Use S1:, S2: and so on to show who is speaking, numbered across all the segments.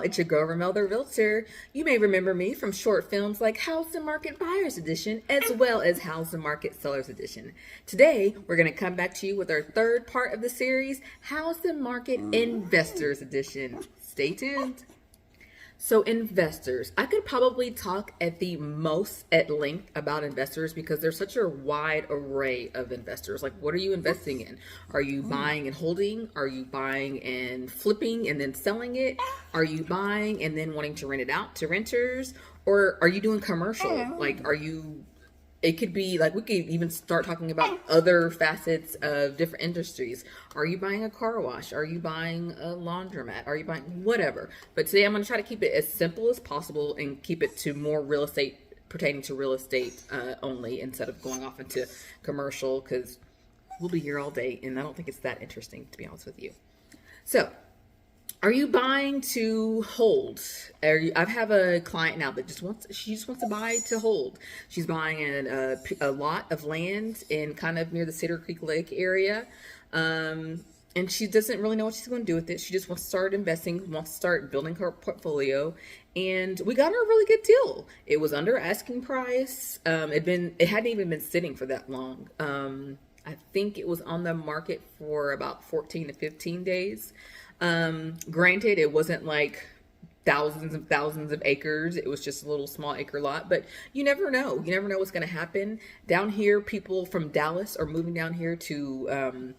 S1: it's your girl Ramel the Realtor. You may remember me from short films like House and Market Buyers Edition as well as House and Market Sellers Edition. Today, we're going to come back to you with our third part of the series, House and Market Investors Edition. Stay tuned. So investors, I could probably talk at the most at length about investors because there's such a wide array of investors. Like, what are you investing in? Are you buying and holding? Are you buying and flipping and then selling it? Are you buying and then wanting to rent it out to renters? Or are you doing commercial? Like, are you it could be like, we could even start talking about other facets of different industries. Are you buying a car wash? Are you buying a laundromat? Are you buying whatever? But today I'm going to try to keep it as simple as possible and keep it to more real estate, pertaining to real estate only, instead of going off into commercial, because we'll be here all day and I don't think it's that interesting, to be honest with you. So are you buying to hold? I have a client now that she just wants to buy to hold. She's buying a lot of land in kind of near the Cedar Creek Lake area. And she doesn't really know what she's going to do with it. She just wants to start investing, wants to start building her portfolio. And we got her a really good deal. It was under asking price. It hadn't even been sitting for that long. I think it was on the market for about 14 to 15 days. Granted, it wasn't like thousands and thousands of acres. It was just a little small acre lot, but you never know. You never know what's going to happen. Down here, people from Dallas are moving down here to,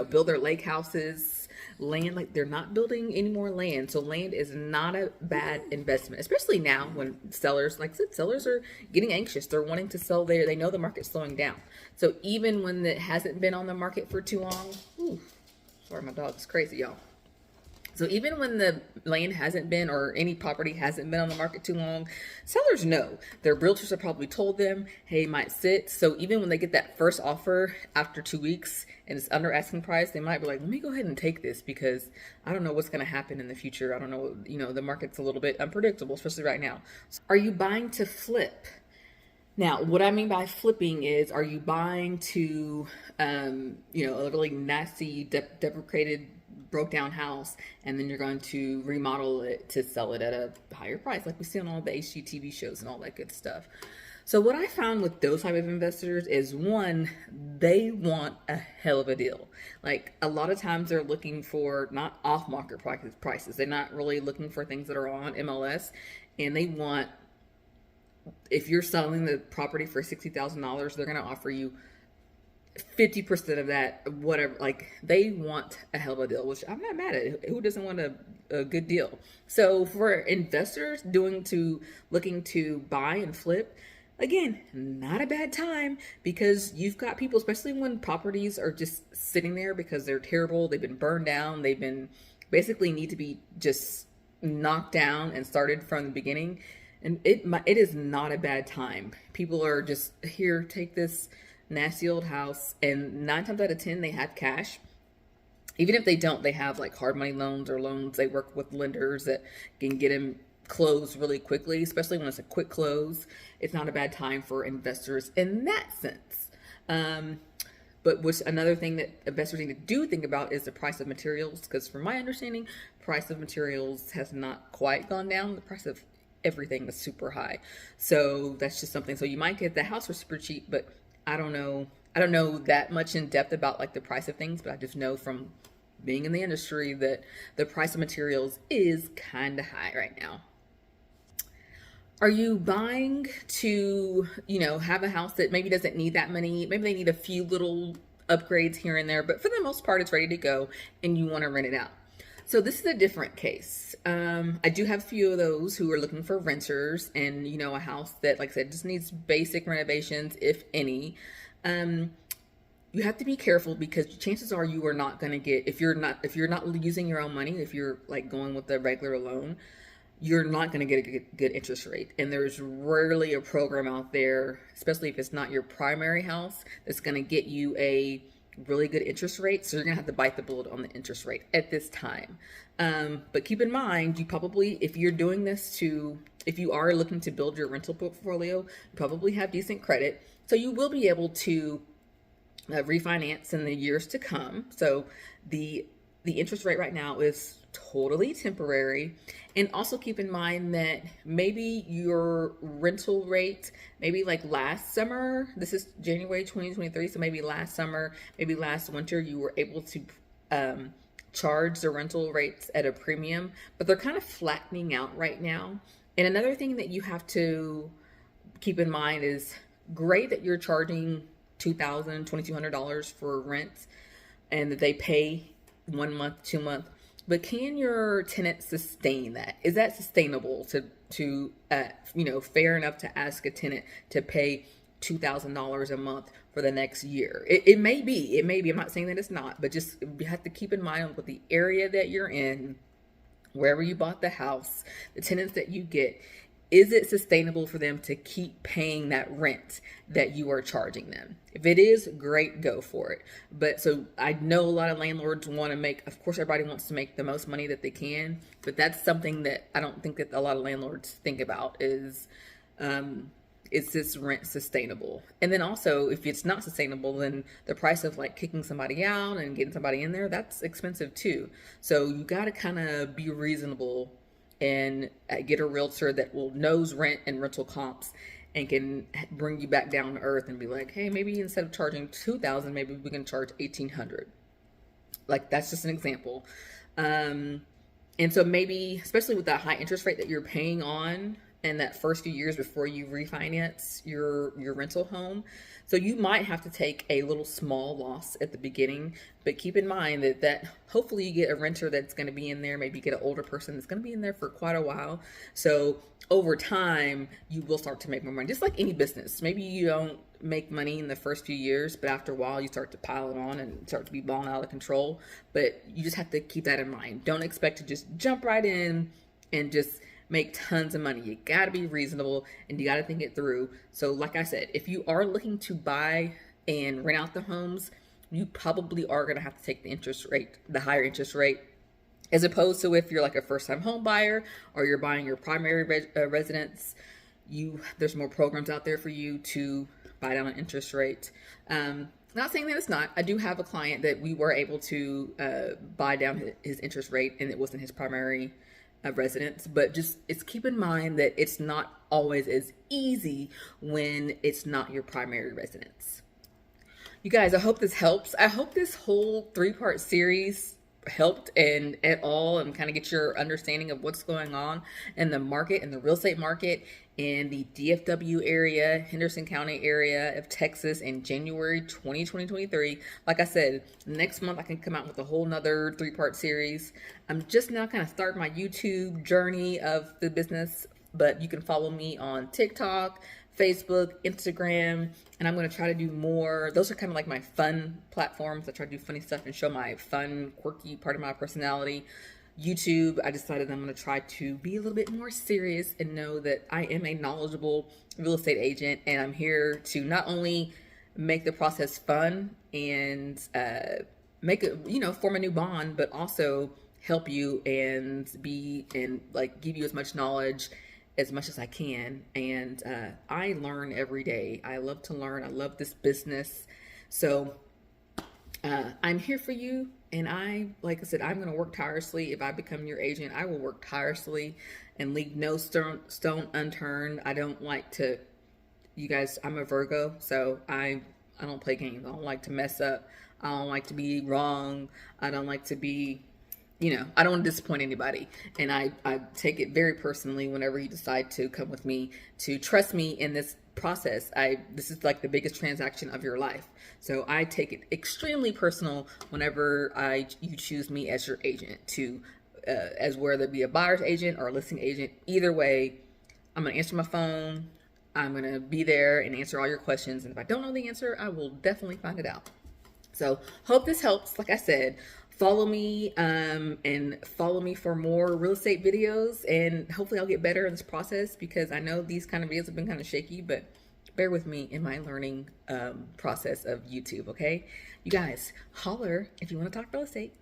S1: build their lake houses, land. Like, they're not building any more land. So land is not a bad investment, especially now when sellers, like I said, sellers are getting anxious. They're wanting to sell there. They know the market's slowing down. So even when it hasn't been on the market for too long, sorry, my dog's crazy, y'all. So even when the land hasn't been, or any property hasn't been on the market too long, sellers know. Their realtors have probably told them, hey, it might sit. So even when they get that first offer after 2 weeks and it's under asking price, they might be like, let me go ahead and take this because I don't know what's going to happen in the future. I don't know, the market's a little bit unpredictable, especially right now. So are you buying to flip? Now, what I mean by flipping is, are you buying to, a really nasty, deprecated, broke down house, and then you're going to remodel it to sell it at a higher price, like we see on all the HGTV shows and all that good stuff. So what I found with those type of investors is, one, they want a hell of a deal. Like, a lot of times they're looking for not off-market prices. They're not really looking for things that are on MLS, and they want, if you're selling the property for $60,000, they're going to offer you 50% of that, whatever. Like, they want a hell of a deal, which I'm not mad at. Who doesn't want a good deal? So for investors looking to buy and flip, again, not a bad time, because you've got people, especially when properties are just sitting there because they're terrible, they've been burned down, they've been basically need to be just knocked down and started from the beginning. And it is not a bad time. People are just, here, take this nasty old house, and 9 times out of 10 they have cash. Even if they don't, they have like hard money loans or loans. They work with lenders that can get them closed really quickly, especially when it's a quick close. It's not a bad time for investors in that sense. But another thing that investors need to think about is the price of materials, because from my understanding, price of materials has not quite gone down. The price of everything is super high. So that's just something. So you might get the house for super cheap, but I don't know that much in depth about like the price of things, but I just know from being in the industry that the price of materials is kind of high right now. Are you buying to, have a house that maybe doesn't need that many, maybe they need a few little upgrades here and there, but for the most part it's ready to go and you want to rent it out? So this is a different case. I do have a few of those who are looking for renters, and a house that, like I said, just needs basic renovations, if any. You have to be careful, because chances are you are not going to get, if you're not using your own money, if you're like going with a regular loan, you're not going to get a good interest rate. And there's rarely a program out there, especially if it's not your primary house, that's going to get you a really good interest rate. So you're gonna have to bite the bullet on the interest rate at this time. But keep in mind, you probably, if you are looking to build your rental portfolio, you probably have decent credit. So you will be able to refinance in the years to come. So the the interest rate right now is totally temporary. And also keep in mind that maybe your rental rate, maybe like last summer, this is January 2023, so maybe last summer, maybe last winter, you were able to charge the rental rates at a premium, but they're kind of flattening out right now. And another thing that you have to keep in mind is great that you're charging $2,000, $2,200 for rent and that they pay 1 month, 2 month, but can your tenant sustain that? Is that sustainable to fair enough to ask a tenant to pay $2,000 a month for the next year? It may be, I'm not saying that it's not, but just you have to keep in mind with the area that you're in, wherever you bought the house, the tenants that you get, is it sustainable for them to keep paying that rent that you are charging them? If it is, great, go for it. But so I know a lot of landlords want to make, of course, everybody wants to make the most money that they can, but that's something that I don't think that a lot of landlords think about is this rent sustainable? And then also, if it's not sustainable, then the price of like kicking somebody out and getting somebody in there, that's expensive too. So you got to kind of be reasonable and get a realtor that will knows rent and rental comps and can bring you back down to earth and be like, hey, maybe instead of charging $2,000, maybe we can charge $1,800. Like, that's just an example. And so maybe, especially with that high interest rate that you're paying on in that first few years before you refinance your rental home, so you might have to take a little small loss at the beginning, but keep in mind that hopefully you get a renter that's going to be in there, maybe get an older person that's going to be in there for quite a while. So over time, you will start to make more money, just like any business. Maybe you don't make money in the first few years, but after a while you start to pile it on and start to be blown out of control. But you just have to keep that in mind. Don't expect to just jump right in and just make tons of money. You got to be reasonable and you got to think it through. So like I said, if you are looking to buy and rent out the homes, you probably are going to have to take the higher interest rate, as opposed to if you're like a first-time home buyer or you're buying your primary residence. There's more programs out there for you to buy down an interest rate. Not saying that it's not. I do have a client that we were able to buy down his interest rate, and it wasn't his primary residence, but just keep in mind that it's not always as easy when it's not your primary residence. You guys, I hope this helps. I hope this whole 3-part series helped and at all and kind of get your understanding of what's going on in the market, in the real estate market in the DFW area, Henderson County area of Texas in January 2023. Like I said, next month I can come out with a whole nother 3-part series. I'm just now kind of starting my YouTube journey of the business, but you can follow me on TikTok, Facebook, Instagram, and I'm going to try to do more. Those are kind of like my fun platforms. I try to do funny stuff and show my fun, quirky part of my personality. YouTube, I decided I'm going to try to be a little bit more serious and know that I am a knowledgeable real estate agent, and I'm here to not only make the process fun and form a new bond, but also help you and give you as much knowledge as much as I can. And I learn every day. I love to learn. I love this business. So I'm here for you. And like I said, I'm going to work tirelessly. If I become your agent, I will work tirelessly and leave no stone unturned. I don't like to, you guys, I'm a Virgo, so I don't play games. I don't like to mess up. I don't like to be wrong. I don't like to be, I don't want to disappoint anybody. And I take it very personally whenever you decide to come with me, to trust me in this process. This is like the biggest transaction of your life. So I take it extremely personal whenever you choose me as your agent, as whether it be a buyer's agent or a listing agent. Either way, I'm going to answer my phone. I'm going to be there and answer all your questions. And if I don't know the answer, I will definitely find it out. So hope this helps. Like I said, follow me and follow me for more real estate videos, and hopefully I'll get better in this process, because I know these kind of videos have been kind of shaky, but bear with me in my learning process of YouTube. Okay, you guys, holler if you want to talk real estate.